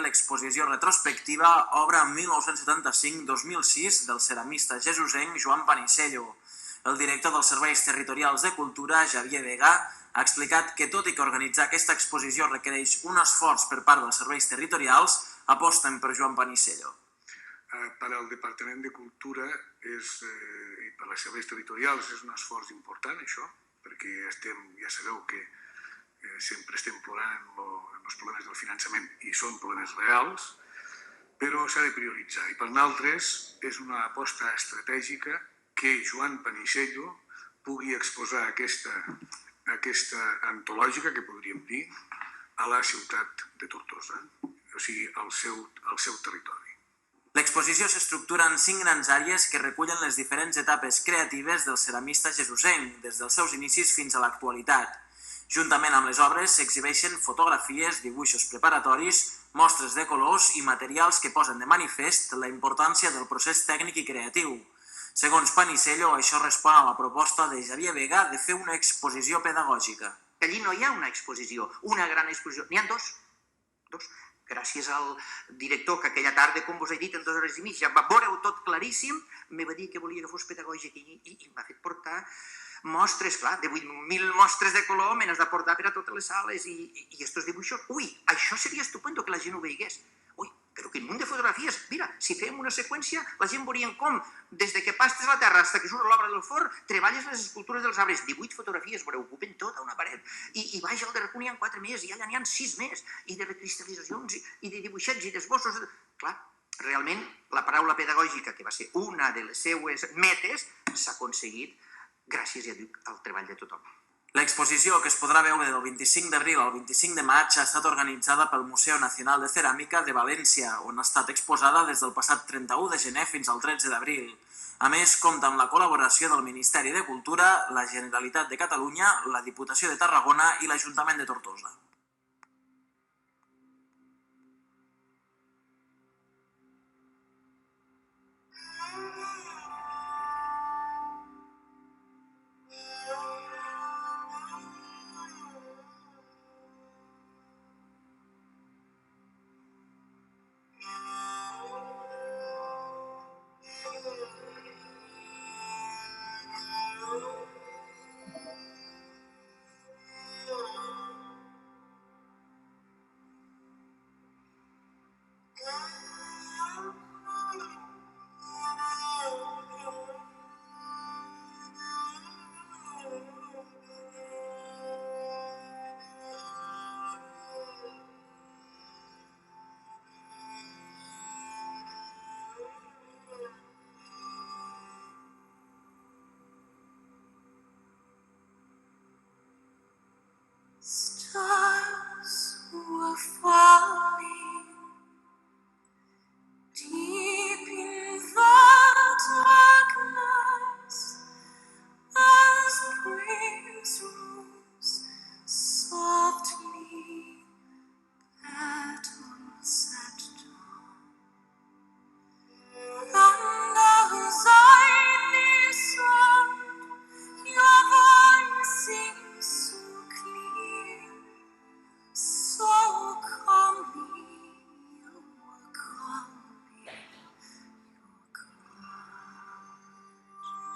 l'exposició retrospectiva Obra 1975-2006 del ceramista jesusenc Joan Panisello. El director dels Serveis Territorials de Cultura, Xavier Vega, ha explicat que, tot i que organitzar aquesta exposició requereix un esforç per part dels serveis territorials, aposten per Joan Panisello. Per al Departament de Cultura i per les serveis territorials és un esforç important, això, perquè ja sabeu que sempre estem plorant en els problemes del finançament i són problemes reals, però s'ha de prioritzar. I per nosaltres és una aposta estratègica que Joan Panisello pugui exposar aquesta antològica, que podríem dir, a la ciutat de Tortosa, o sigui, al seu territori. L'exposició s'estructura en 5 grans àrees que recullen les diferents etapes creatives del ceramista jesusenc, des dels seus inicis fins a l'actualitat. Juntament amb les obres s'exhibeixen fotografies, dibuixos preparatoris, mostres de colors i materials que posen de manifest la importància del procés tècnic i creatiu. Segons Panisello, això respon a la proposta de Xavier Vega de fer una exposició pedagògica. Allí no hi ha una exposició, una gran exposició, n'hi ha dos. Gràcies al director, que aquella tarda, com vos he dit, en 2 hores i mitja, va veure-ho tot claríssim, me va dir que volia que fos pedagògic i m'ha fet portar mostres, clar, de 8.000 mostres de color, me n'has de portar per a totes les sales i estos dibuixos. Ui, això seria estupendo que la gent ho veigués. Ui, però quin munt de fotografies. Mira, si fem una seqüència, la gent veurien com, des que pastes la terra fins que surt l'obra del forn, treballes les escultures dels arbres. 18 fotografies, veureu, ocupen tota una paret. I baix al darrere n'hi ha 4 més, i allà n'hi ha 6 més, i de recristal·litzacions, i de dibuixets, i d'esbossos. Clar, realment, la paraula pedagògica, que va ser una de les seues metes, s'ha aconseguit gràcies, ja dic, al treball de tothom. L'exposició, que es podrà veure del 25 d'abril al 25 de maig, ha estat organitzada pel Museu Nacional de Ceràmica de València, on ha estat exposada des del passat 31 de gener fins al 13 d'abril. A més, compta amb la col·laboració del Ministeri de Cultura, la Generalitat de Catalunya, la Diputació de Tarragona i l'Ajuntament de Tortosa.